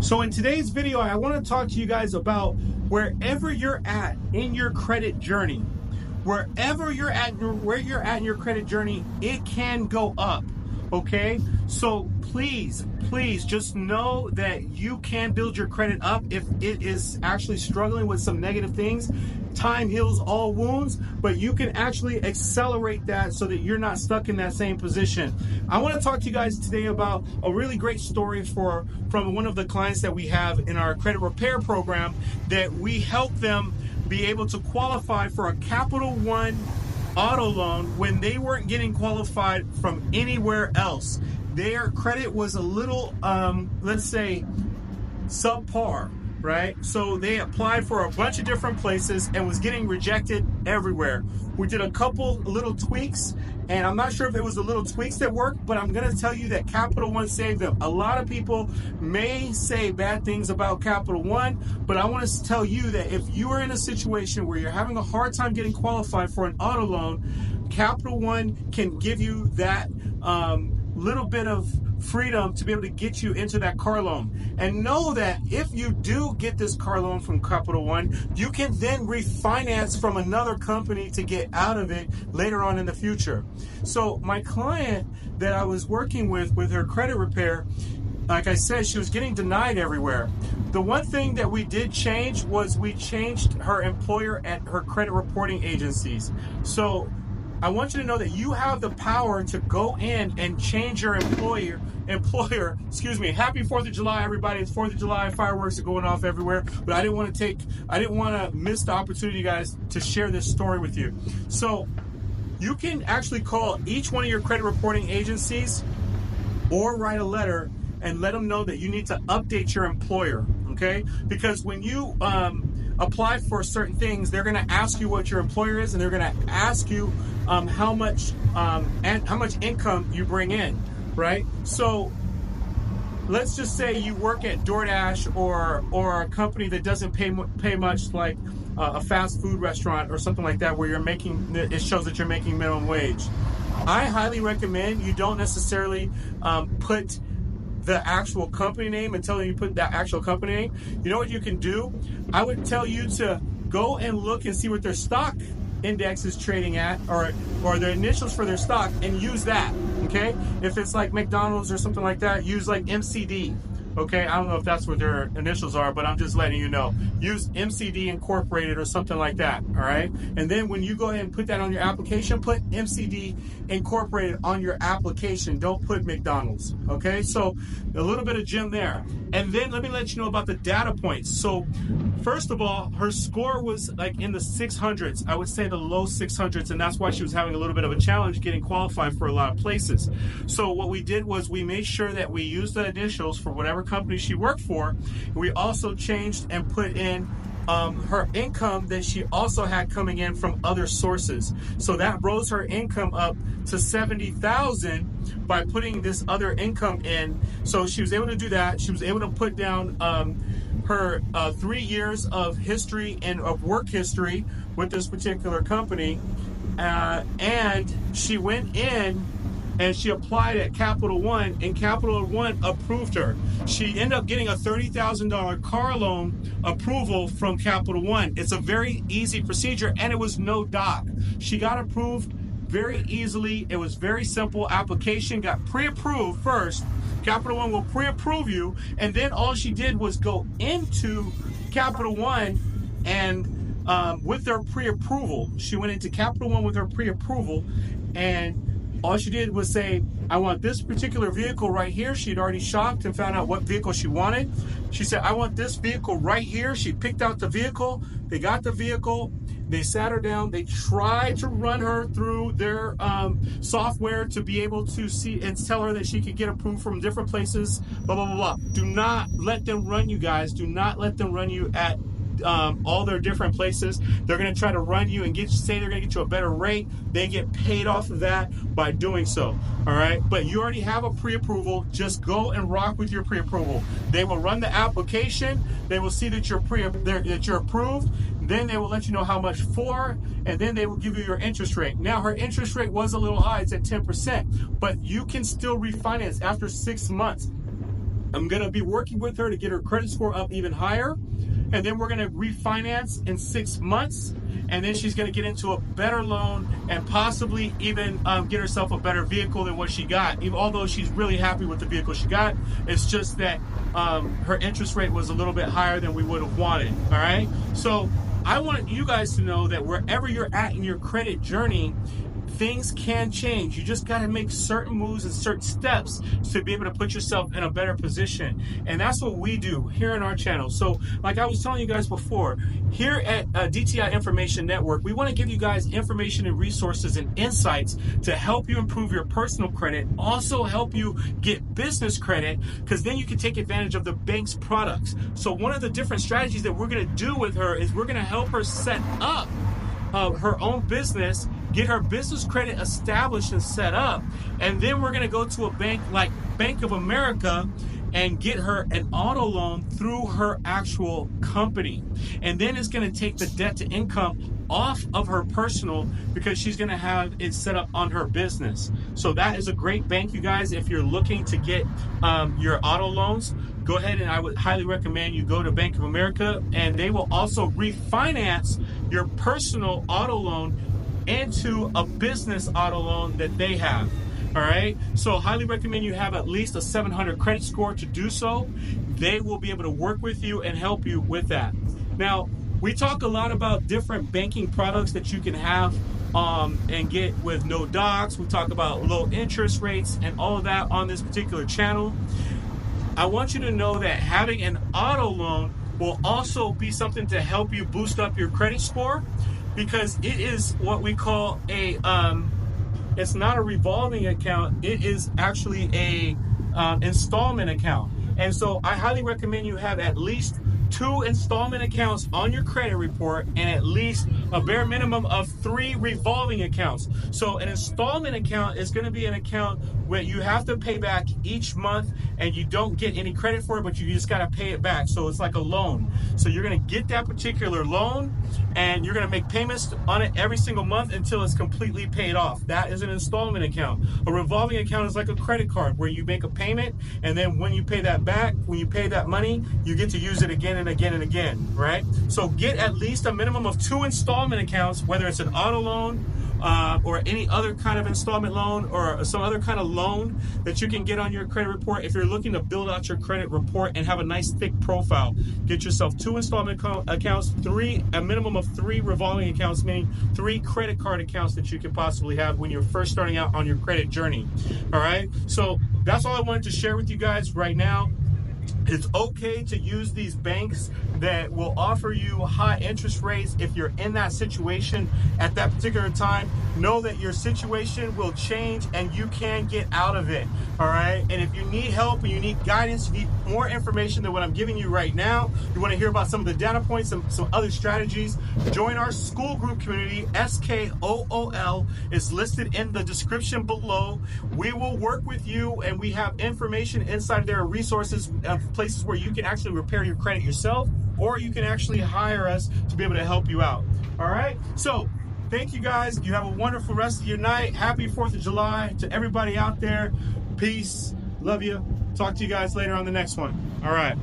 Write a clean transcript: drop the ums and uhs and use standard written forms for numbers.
So in today's video, I want to talk to you guys about wherever you're at in your credit journey. Wherever you're at, where you're at in your credit journey, it can go up. Okay, so please just know that you can build your credit up if it is actually struggling with some negative things. Time heals all wounds, but you can actually accelerate that so that you're not stuck in that same position. I want to talk to you guys today about a really great story from one of the clients that we have in our credit repair program, that we help them be able to qualify for a Capital One auto loan when they weren't getting qualified from anywhere else. Their credit was a little, let's say, subpar, right? So they applied for a bunch of different places and was getting rejected everywhere. We did a couple little tweaks, and I'm not sure if it was the little tweaks that worked, but I'm going to tell you that Capital One saved them. A lot of people may say bad things about Capital One, but I want to tell you that if you are in a situation where you're having a hard time getting qualified for an auto loan, Capital One can give you that little bit of freedom to be able to get you into that car loan. And know that if you do get this car loan from Capital One, you can then refinance from another company to get out of it later on in the future. So my client that I was working with her credit repair, like I said, she was getting denied everywhere. The one thing that we did change was we changed her employer at her credit reporting agencies. So I want you to know that you have the power to go in and change your employer, excuse me. Happy 4th of July, everybody. It's 4th of July. Fireworks are going off everywhere. But I didn't want to miss the opportunity, guys, to share this story with you. So you can actually call each one of your credit reporting agencies or write a letter and let them know that you need to update your employer, okay? Because when you apply for certain things, they're going to ask you what your employer is, and they're going to ask you how much income you bring in, right? So let's just say you work at DoorDash or a company that doesn't pay much, like a fast food restaurant or something like that, where it shows that you're making minimum wage. I highly recommend you don't necessarily put the actual company name until you put that actual company name. You know what you can do? I would tell you to go and look and see what their stock index is trading at, or their initials for their stock, and use that, okay? If it's like McDonald's or something like that, use like MCD. Okay, I don't know if that's what their initials are, but I'm just letting you know. Use MCD Incorporated or something like that, all right? And then when you go ahead and put that on your application, put MCD Incorporated on your application. Don't put McDonald's, okay? So a little bit of Jim there. And then let me let you know about the data points. So first of all, her score was like in the 600s. I would say the low 600s, and that's why she was having a little bit of a challenge getting qualified for a lot of places. So what we did was we made sure that we used the initials for whatever company she worked for. We also changed and put in her income that she also had coming in from other sources. So that rose her income up to 70,000 by putting this other income in. So she was able to do that. She was able to put down her 3 years of history and of work history with this particular company, and she went in and she applied at Capital One, and Capital One approved her. She ended up getting a $30,000 car loan approval from Capital One. It's a very easy procedure, and it was no doc. She got approved very easily. It was very simple. Application got pre-approved first. Capital One will pre-approve you, and then all she did was go into Capital One and with their pre-approval. She went into Capital One with her pre-approval, and all she did was say, I want this particular vehicle right here. She'd already shopped and found out what vehicle she wanted. She said, I want this vehicle right here. She picked out the vehicle. They got the vehicle. They sat her down. They tried to run her through their software to be able to see and tell her that she could get approved from different places, blah, blah, blah, blah. Do not let them run you, guys. Do not let them run you at all their different places. They're going to try to run you and say they're going to get you a better rate. They get paid off of that by doing so. All right, but you already have a pre-approval. Just go and rock with your pre-approval. They will run the application. They will see that you're approved. Then they will let you know how much for, and then they will give you your interest rate. Now, her interest rate was a little high. It's at 10%, but you can still refinance after 6 months. I'm going to be working with her to get her credit score up even higher. And then we're going to refinance in 6 months. And then she's going to get into a better loan and possibly even get herself a better vehicle than what she got. Even, although she's really happy with the vehicle she got, it's just that her interest rate was a little bit higher than we would have wanted. All right. So I want you guys to know that wherever you're at in your credit journey, things can change. You just got to make certain moves and certain steps to be able to put yourself in a better position. And that's what we do here on our channel. So like I was telling you guys before, here at DTI Information Network, we want to give you guys information and resources and insights to help you improve your personal credit, also help you get business credit, because then you can take advantage of the bank's products. So one of the different strategies that we're going to do with her is we're going to help her set up her own business, get her business credit established and set up, and then we're going to go to a bank like Bank of America and get her an auto loan through her actual company. And then it's going to take the debt to income off of her personal, because she's going to have it set up on her business. So that is a great bank, you guys. If you're looking to get your auto loans, go ahead, and I would highly recommend you go to Bank of America, and they will also refinance your personal auto loan into a business auto loan that they have. All right, so highly recommend you have at least a 700 credit score to do so. They will be able to work with you and help you with that. Now, we talk a lot about different banking products that you can have and get with no docs. We talk about low interest rates and all of that on this particular channel. I want you to know that having an auto loan will also be something to help you boost up your credit score, because it is what we call a it's not a revolving account, it is actually a installment account. And so I highly recommend you have at least 2 installment accounts on your credit report and at least a bare minimum of 3 revolving accounts. So an installment account is going to be an account where you have to pay back each month and you don't get any credit for it, but you just got to pay it back. So it's like a loan. So you're going to get that particular loan and you're going to make payments on it every single month until it's completely paid off. That is an installment account. A revolving account is like a credit card where you make a payment, and then when you pay that back, when you pay that money, you get to use it again and again and again, right? So get at least a minimum of 2 installment accounts, whether it's an auto loan or any other kind of installment loan or some other kind of loan that you can get on your credit report. If you're looking to build out your credit report and have a nice thick profile, get yourself 2 installment accounts, a minimum of 3 revolving accounts, meaning 3 credit card accounts that you can possibly have when you're first starting out on your credit journey. All right, so that's all I wanted to share with you guys right now. It's okay to use these banks that will offer you high interest rates if you're in that situation at that particular time. Know that your situation will change and you can get out of it, all right? And if you need help and you need guidance, you need more information than what I'm giving you right now, you want to hear about some of the data points, some other strategies, join our school group community. SKOOL is listed in the description below. We will work with you, and we have information inside there, resources, places where you can actually repair your credit yourself, or you can actually hire us to be able to help you out. All right, so thank you guys. You have a wonderful rest of your night. Happy 4th of July to everybody out there. Peace. Love you. Talk to you guys later on the next one. All right.